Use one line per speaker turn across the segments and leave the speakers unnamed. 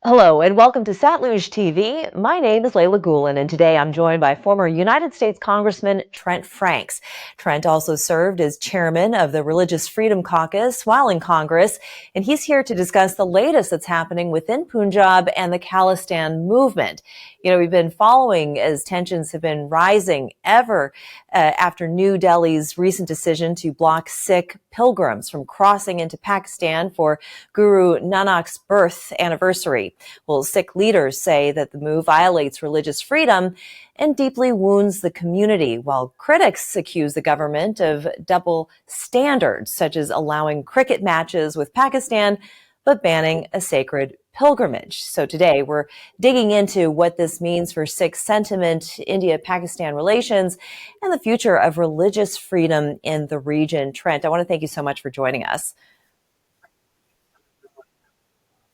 Hello and welcome to Satluj TV. My name is Leyla Gulen and today I'm joined by former United States Congressman Trent Franks. Trent also served as chairman of the Religious Freedom Caucus while in Congress, and he's here to discuss the latest that's happening within Punjab and the Khalistan movement. We've been following as tensions have been rising ever after New Delhi's recent decision to block Sikh pilgrims from crossing into Pakistan for Guru Nanak's birth anniversary. Well, Sikh leaders say that the move violates religious freedom and deeply wounds the community, while critics accuse the government of double standards, such as allowing cricket matches with Pakistan, but banning a sacred pilgrimage. So today we're digging into what this means for Sikh sentiment, India-Pakistan relations, and the future of religious freedom in the region. Trent, I want to thank you so much for joining us.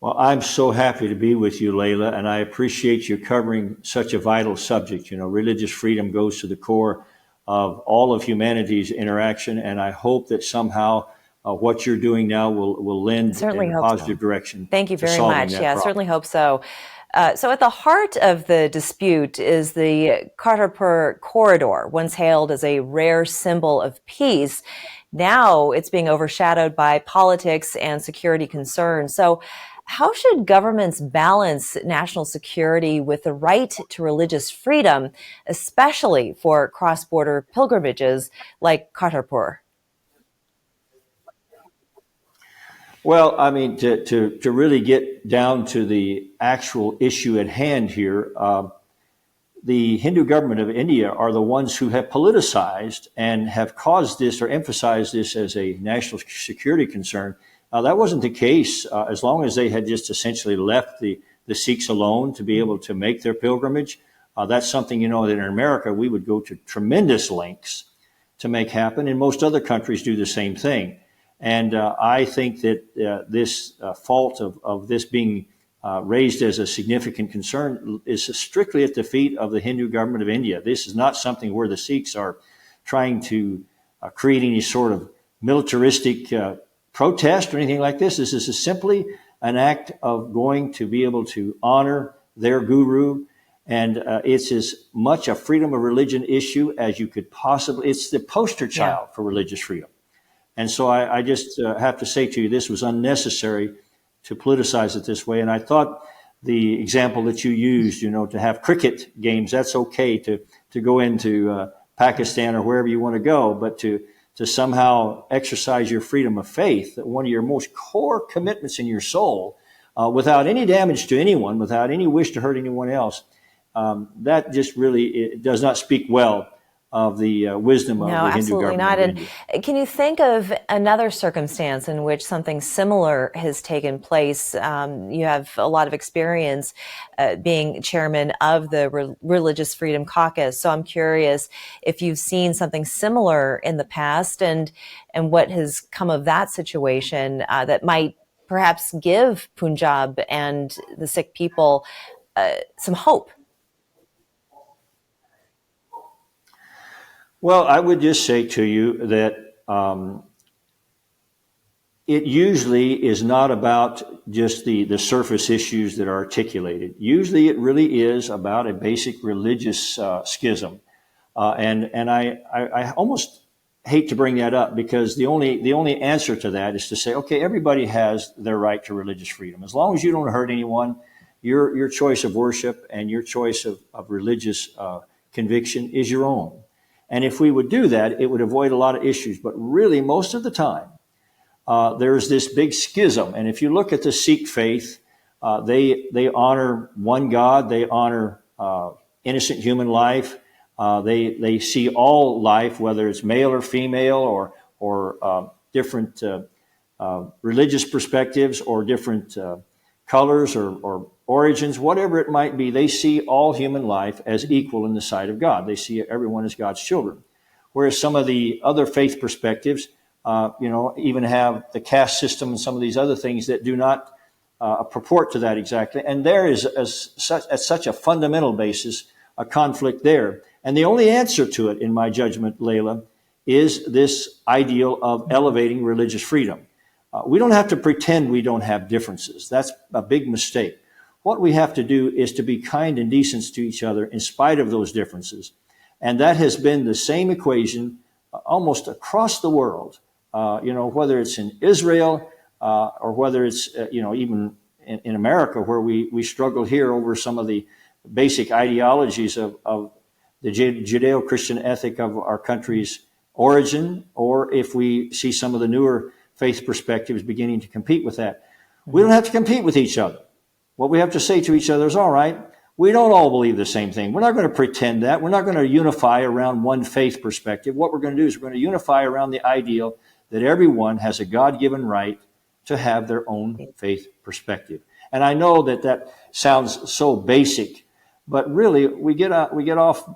Well, I'm so happy to be with you, Layla, and I appreciate you covering such a vital subject. Religious freedom goes to the core of all of humanity's interaction, and I hope that somehow what you're doing now will lend in a positive direction.
Thank you very much. Yeah, certainly hope so. So at the heart of the dispute is the Kartarpur corridor, once hailed as a rare symbol of peace. Now it's being overshadowed by politics and security concerns. So how should governments balance national security with the right to religious freedom, especially for cross-border pilgrimages like Kartarpur?
Well, I mean, to really get down to the actual issue at hand here, the Hindu government of India are the ones who have politicized and have caused this or emphasized this as a national security concern. That wasn't the case as long as they had just essentially left the Sikhs alone to be able to make their pilgrimage. That's something, that in America we would go to tremendous lengths to make happen, and most other countries do the same thing. And I think that this fault of this being raised as a significant concern is strictly at the feet of the Hindu government of India. This is not something where the Sikhs are trying to create any sort of militaristic protest or anything like this. This is simply an act of going to be able to honor their guru. And it's as much a freedom of religion issue as you could possibly. It's the poster child for religious freedom. And so I just have to say to you, this was unnecessary to politicize it this way. And I thought the example that you used, to have cricket games, that's okay to go into Pakistan or wherever you want to go, but to somehow exercise your freedom of faith, one of your most core commitments in your soul, without any damage to anyone, without any wish to hurt anyone else, that just really does not speak well of the wisdom of the Hindu government.
No, absolutely not. And can you think of another circumstance in which something similar has taken place? You have a lot of experience being chairman of the Religious Freedom Caucus. So I'm curious if you've seen something similar in the past and what has come of that situation that might perhaps give Punjab and the Sikh people some hope.
Well, I would just say to you that it usually is not about just the surface issues that are articulated. Usually it really is about a basic religious schism. And I almost hate to bring that up because the only answer to that is to say, okay, everybody has their right to religious freedom. As long as you don't hurt anyone, your choice of worship and your choice of religious conviction is your own. And if we would do that, it would avoid a lot of issues. But really, most of the time, there's this big schism. And if you look at the Sikh faith, they honor one God. They honor innocent human life. They see all life, whether it's male or female or different religious perspectives or different colors or origins, whatever it might be, they see all human life as equal in the sight of God. They see everyone as God's children. Whereas some of the other faith perspectives, even have the caste system and some of these other things that do not purport to that exactly. And there is, at such a fundamental basis, a conflict there. And the only answer to it, in my judgment, Layla, is this ideal of elevating religious freedom. We don't have to pretend we don't have differences. That's a big mistake. what we have to do is to be kind and decent to each other in spite of those differences. And that has been the same equation almost across the world, whether it's in Israel or whether it's, even in America, where we struggle here over some of the basic ideologies of the Judeo-Christian ethic of our country's origin, or if we see some of the newer faith perspectives beginning to compete with that. We don't have to compete with each other. What we have to say to each other is, all right, we don't all believe the same thing. We're not going to pretend that. We're not going to unify around one faith perspective. What we're going to do is we're going to unify around the ideal that everyone has a God-given right to have their own faith perspective. And I know that sounds so basic, but really we get off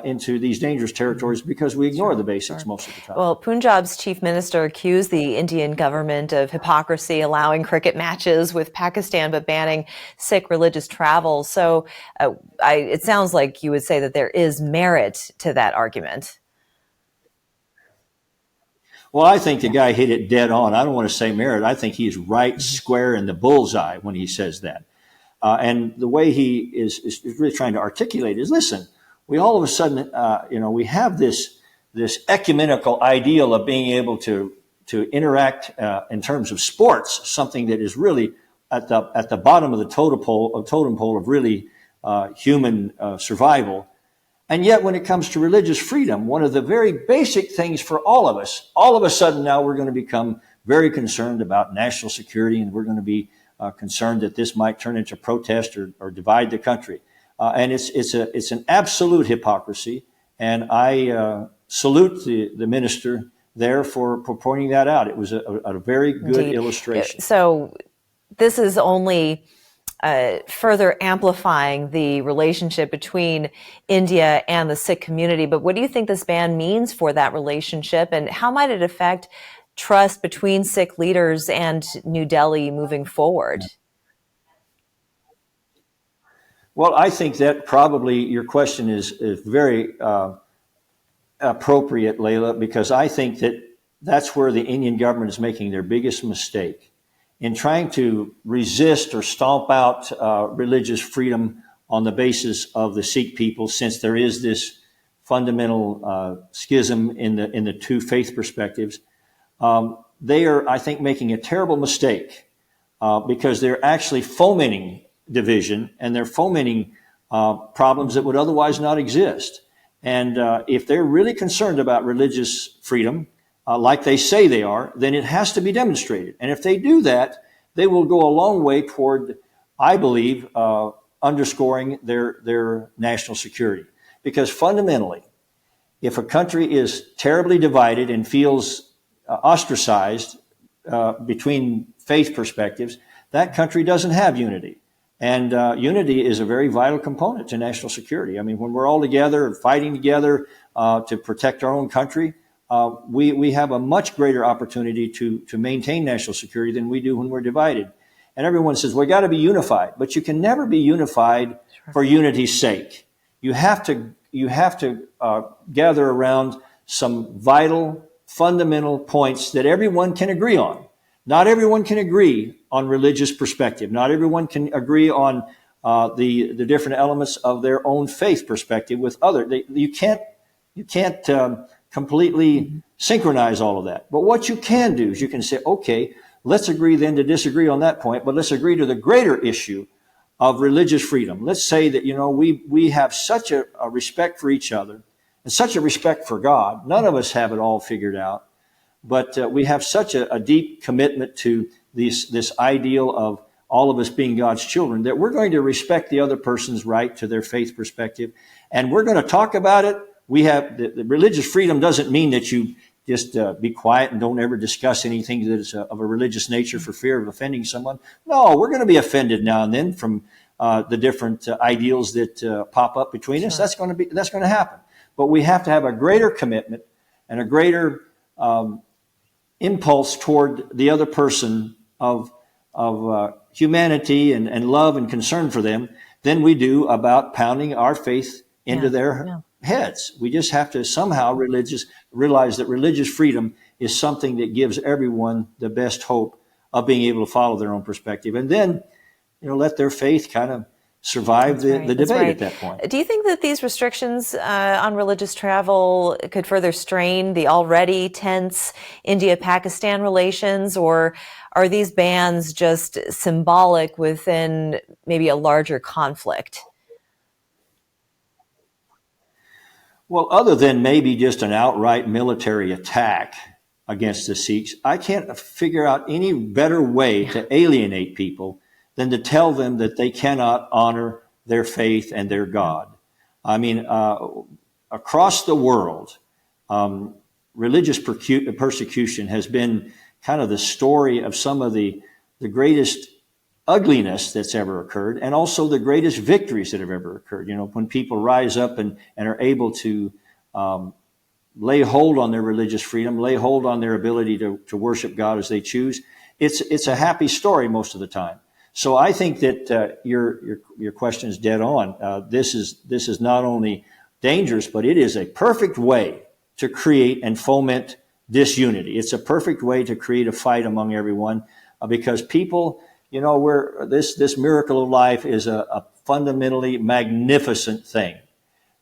into these dangerous territories because we ignore the basics most of the time.
Well, Punjab's chief minister accused the Indian government of hypocrisy, allowing cricket matches with Pakistan but banning Sikh religious travel. So it sounds like you would say that there is merit to that argument.
Well, I think the guy hit it dead on. I don't want to say merit. I think he's right square in the bullseye when he says that. And the way he is really trying to articulate is, listen, we all of a sudden, we have this ecumenical ideal of being able to interact in terms of sports, something that is really at the bottom of the totem pole of really human survival. And yet, when it comes to religious freedom, one of the very basic things for all of a sudden now we're going to become very concerned about national security, and we're going to be concerned that this might turn into protest or divide the country. And it's an absolute hypocrisy, and I salute the minister there for pointing that out. It was a very good
Indeed.
illustration.
So this is only further amplifying the relationship between India and the Sikh community. But what do you think this ban means for that relationship, and how might it affect trust between Sikh leaders and New Delhi moving forward?
Well, I think that probably your question is very appropriate, Leyla, because I think that's where the Indian government is making their biggest mistake in trying to resist or stomp out religious freedom on the basis of the Sikh people, since there is this fundamental schism in the two faith perspectives. They are, I think, making a terrible mistake because they're actually fomenting division, and they're fomenting problems that would otherwise not exist. And if they're really concerned about religious freedom, like they say they are, then it has to be demonstrated. And if they do that, they will go a long way toward, I believe, underscoring their national security. Because fundamentally, if a country is terribly divided and feels ostracized between faith perspectives, that country doesn't have unity. And unity is a very vital component to national security. I mean, when we're all together and fighting together to protect our own country, we have a much greater opportunity to maintain national security than we do when we're divided. And everyone says, we got to be unified, but you can never be unified for unity's sake. You have to gather around some vital, fundamental points that everyone can agree on. Not everyone can agree on religious perspective. Not everyone can agree on the different elements of their own faith perspective with others. You can't completely synchronize all of that. But what you can do is you can say, okay, let's agree then to disagree on that point, but let's agree to the greater issue of religious freedom. Let's say that, we have such a respect for each other and such a respect for God. None of us have it all figured out, but we have such a deep commitment to this ideal of all of us being God's children that we're going to respect the other person's right to their faith perspective, and we're going to talk about it. We have the religious freedom doesn't mean that you just be quiet and don't ever discuss anything that is of a religious nature for fear of offending someone. No, we're going to be offended now and then from the different ideals that pop up between us. That's going to happen. But we have to have a greater commitment and a greater impulse toward the other person of humanity and love and concern for them than we do about pounding our faith into their heads. We just have to somehow realize that religious freedom is something that gives everyone the best hope of being able to follow their own perspective. And then let their faith kind of survive the debate at that point.
Do you think that these restrictions on religious travel could further strain the already tense India-Pakistan relations, or are these bans just symbolic within maybe a larger conflict?
Well, other than maybe just an outright military attack against the Sikhs, I can't figure out any better way to alienate people than to tell them that they cannot honor their faith and their God. I mean, across the world, religious persecution has been kind of the story of some of the greatest ugliness that's ever occurred, and also the greatest victories that have ever occurred. When people rise up and are able to lay hold on their religious freedom, lay hold on their ability to worship God as they choose, it's a happy story most of the time. So I think that your question is dead on. This is not only dangerous, but it is a perfect way to create and foment disunity. It's a perfect way to create a fight among everyone, because people, this miracle of life is a fundamentally magnificent thing.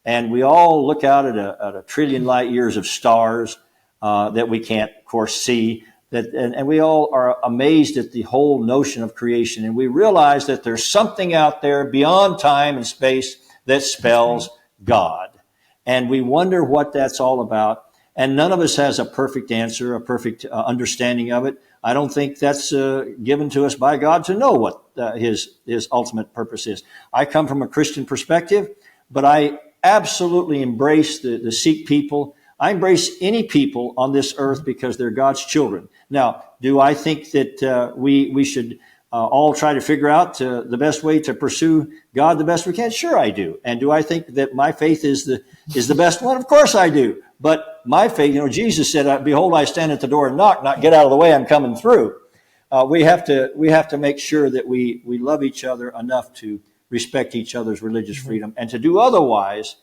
And we all look out at a trillion light years of stars that we can't, of course, see. And we all are amazed at the whole notion of creation. And we realize that there's something out there beyond time and space that spells God. And we wonder what that's all about. And none of us has a perfect answer, a perfect understanding of it. I don't think that's given to us by God to know what his ultimate purpose is. I come from a Christian perspective, but I absolutely embrace the Sikh people. I embrace any people on this earth because they're God's children. Now, do I think that we should all try to figure out the best way to pursue God the best we can? Sure, I do. And do I think that my faith is the best one? Of course I do. But my faith, Jesus said, "Behold, I stand at the door and knock. Not get out of the way. I'm coming through." We have to make sure that we love each other enough to respect each other's religious freedom, and to do otherwise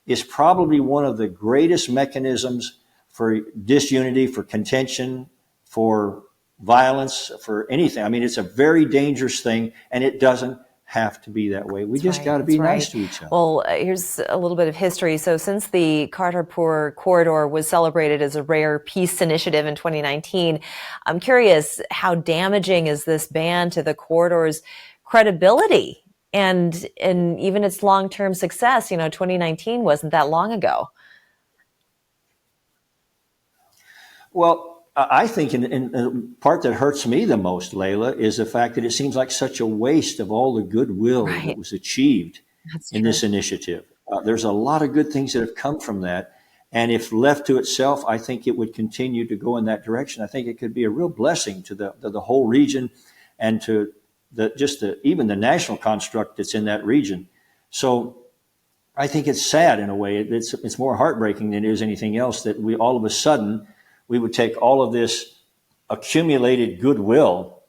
is probably one of the greatest mechanisms for disunity, for contention, for violence, for anything. I mean, it's a very dangerous thing, and it doesn't have to be that way. We just got to be nice to each other.
Well, here's a little bit of history. So since the Kartarpur corridor was celebrated as a rare peace initiative in 2019, I'm curious, how damaging is this ban to the corridor's credibility and even its long-term success? 2019 wasn't that long ago.
Well, I think in the part that hurts me the most, Leyla, is the fact that it seems like such a waste of all the goodwill that was achieved in this initiative. There's a lot of good things that have come from that. And if left to itself, I think it would continue to go in that direction. I think it could be a real blessing to the whole region, and to even the national construct that's in that region. So I think it's sad in a way. It's more heartbreaking than it is anything else that we all of a sudden we would take all of this accumulated goodwill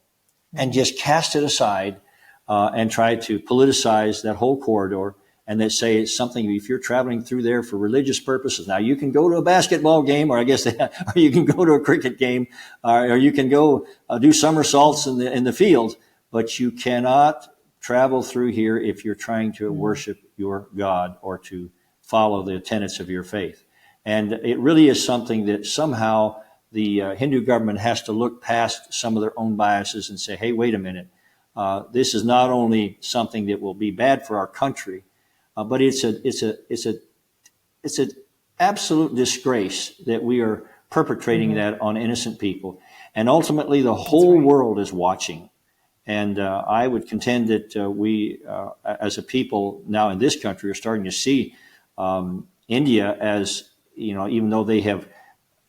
and just cast it aside and try to politicize that whole corridor, and then say it's something, if you're traveling through there for religious purposes, now you can go to a basketball game, or or you can go to a cricket game, or you can go do somersaults in the field, but you cannot travel through here if you're trying to worship your God or to follow the tenets of your faith. And it really is something that somehow the Hindu government has to look past some of their own biases and say, hey, wait a minute. This is not only something that will be bad for our country, but it's an absolute disgrace that we are perpetrating that on innocent people. And ultimately, the whole world is watching. And I would contend that we, as a people now in this country, are starting to see India as, even though they have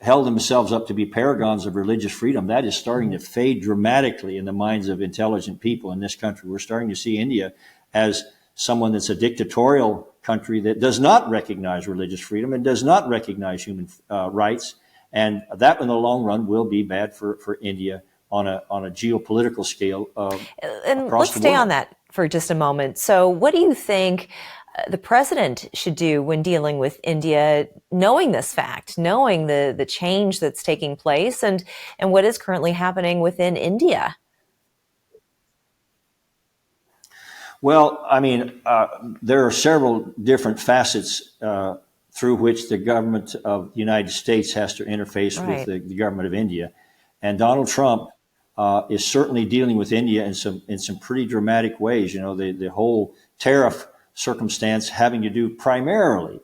held themselves up to be paragons of religious freedom, that is starting to fade dramatically in the minds of intelligent people in this country. We're starting to see India as someone that's a dictatorial country that does not recognize religious freedom and does not recognize human rights. And that in the long run will be bad for India on a geopolitical scale.
And let's stay on that for just a moment. So what do you think the president should do when dealing with India, knowing this fact, knowing the change that's taking place and what is currently happening within India?
Well, I mean, there are several different facets through which the government of the United States has to interface with
Right.
the government of India, and Donald Trump is certainly dealing with India in some pretty dramatic ways. You know, the whole tariff circumstance having to do primarily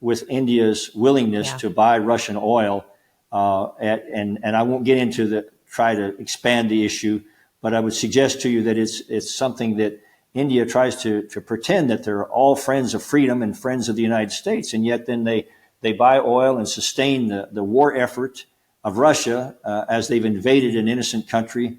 with India's willingness
Yeah.
to buy Russian oil, and I won't get into try to expand the issue, but I would suggest to you that it's something that India tries to pretend that they're all friends of freedom and friends of the United States, and yet then they buy oil and sustain the war effort of Russia as they've invaded an innocent country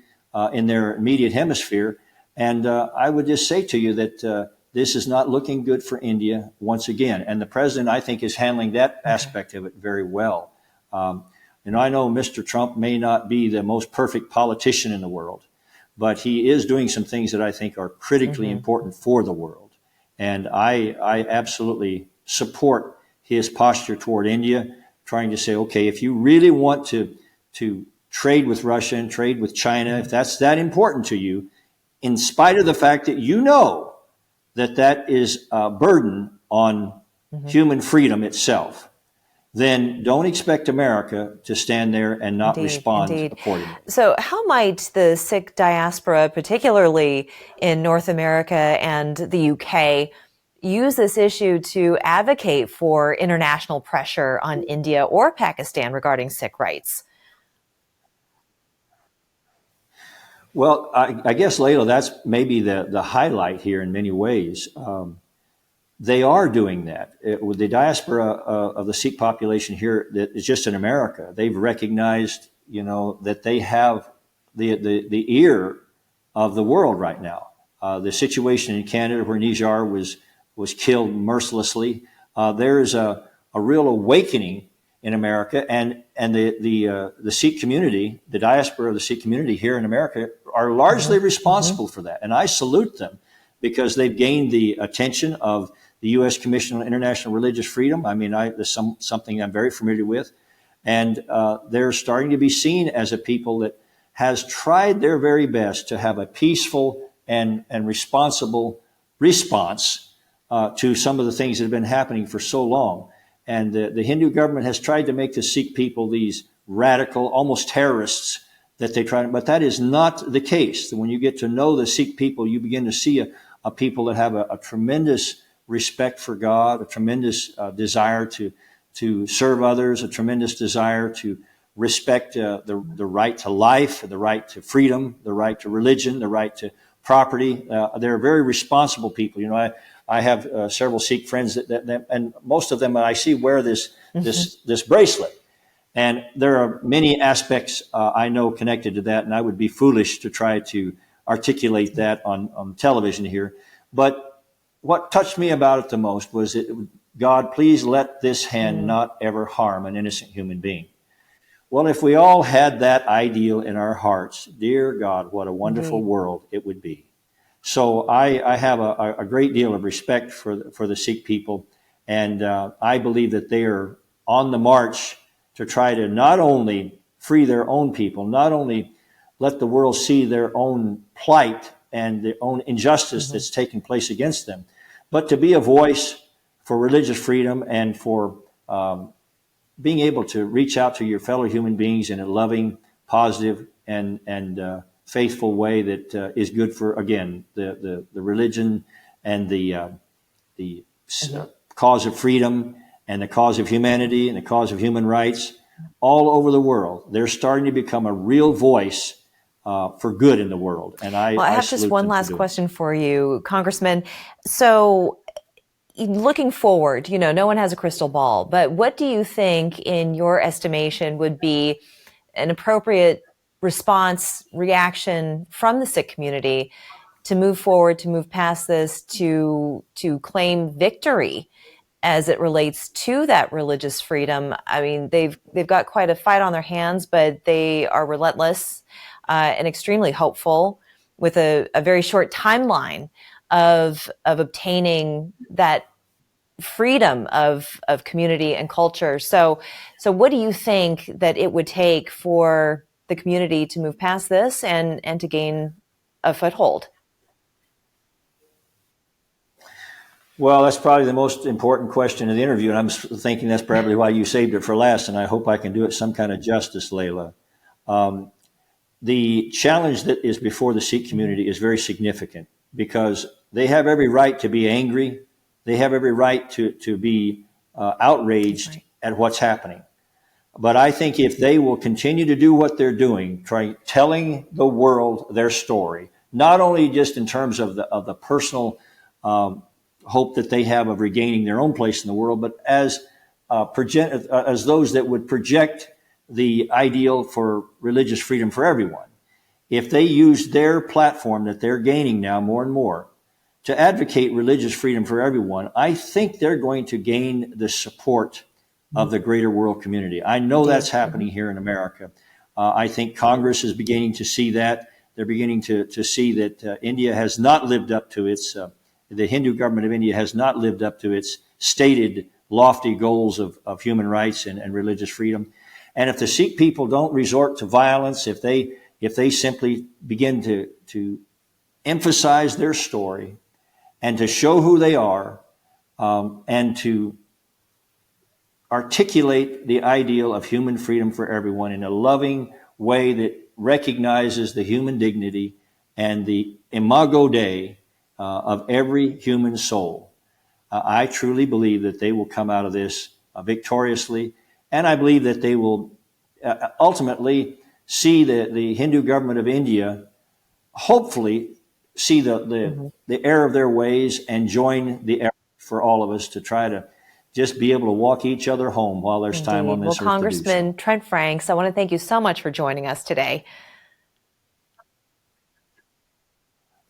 in their immediate hemisphere. And I would just say to you that this is not looking good for India once again. And the president, I think, is handling that aspect of it very well. And I know Mr. Trump may not be the most perfect politician in the world, but he is doing some things that I think are critically important for the world. And I absolutely support his posture toward India, trying to say, okay, if you really want to trade with Russia and trade with China, if that's that important to you, in spite of the fact that you know that is a burden on human freedom itself, then don't expect America to stand there and not respond accordingly.
So how might the Sikh diaspora, particularly in North America and the UK, use this issue to advocate for international pressure on India or Pakistan regarding Sikh rights?
Well, I guess, Layla, that's maybe the highlight here in many ways. They are doing that. With the diaspora of the Sikh population here that is just in America, they've recognized, you know, that they have the ear of the world right now. The situation in Canada where Nijar was killed mercilessly, there is a real awakening in America, and the Sikh community, the diaspora of the Sikh community here in America, are largely responsible for that. And I salute them because they've gained the attention of the U.S. Commission on International Religious Freedom. I mean, there's something I'm very familiar with. And they're starting to be seen as a people that has tried their very best to have a peaceful and responsible response to some of the things that have been happening for so long. And the Hindu government has tried to make the Sikh people these radical, almost terrorists that they try to, but that is not the case. When you get to know the Sikh people, you begin to see a people that have a tremendous respect for God, a tremendous desire to serve others, a tremendous desire to respect the right to life, the right to freedom, the right to religion, the right to property. They're very responsible people. You know, I have several Sikh friends that and most of them I see wear this bracelet. And there are many aspects I know connected to that, and I would be foolish to try to articulate that on television here. But what touched me about it the most was God, please let this hand not ever harm an innocent human being. Well, if we all had that ideal in our hearts, dear God, what a wonderful world it would be. So I have a great deal of respect for the Sikh people, and I believe that they are on the march to try to not only free their own people, not only let the world see their own plight and their own injustice that's taking place against them, but to be a voice for religious freedom and for being able to reach out to your fellow human beings in a loving, positive, and faithful way that is good for, again, the religion and the cause of freedom and the cause of humanity and the cause of human rights all over the world. They're starting to become a real voice for good in the world. And I
have just one last question for you, Congressman. So looking forward, you know, no one has a crystal ball, but what do you think, in your estimation, would be an appropriate response, reaction from the Sikh community to move forward, to move past this, to claim victory as it relates to that religious freedom? I mean, they've got quite a fight on their hands, but they are relentless and extremely hopeful, with a very short timeline of obtaining that freedom of community and culture. So what do you think that it would take for the community to move past this and to gain a foothold?
Well, that's probably the most important question of the interview, and I'm thinking that's probably why you saved it for last, and I hope I can do it some kind of justice, Layla. Um, the challenge that is before the Sikh community is very significant because they have every right to be angry. They have every right to be outraged at what's happening. But I think if they will continue to do what they're doing, telling the world their story, not only just in terms of the personal hope that they have of regaining their own place in the world, but as those that would project the ideal for religious freedom for everyone. If they use their platform that they're gaining now more and more to advocate religious freedom for everyone, I think they're going to gain the support of the greater world community. I know that's happening here in America. I think Congress is beginning to see that. They're beginning to see that India has not lived up to its, the Hindu government of India has not lived up to its stated lofty goals of human rights and religious freedom. And if the Sikh people don't resort to violence, if they simply begin to emphasize their story and to show who they are, and to articulate the ideal of human freedom for everyone in a loving way that recognizes the human dignity and the imago Dei of every human soul. I truly believe that they will come out of this victoriously, and I believe that they will ultimately see the Hindu government of India, hopefully see the error of their ways and join the effort for all of us to try to just be able to walk each other home while there's time on this earth to do so.
Well, Congressman Trent Franks, I want to thank you so much for joining us today.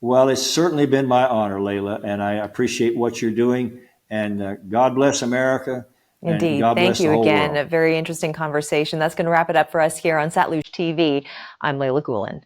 Well, it's certainly been my honor, Layla, and I appreciate what you're doing. And God bless America.
Indeed.
God bless
Thank you again.
world.
A very interesting conversation. That's going to wrap it up for us here on Satluj TV. I'm Leyla Gulen.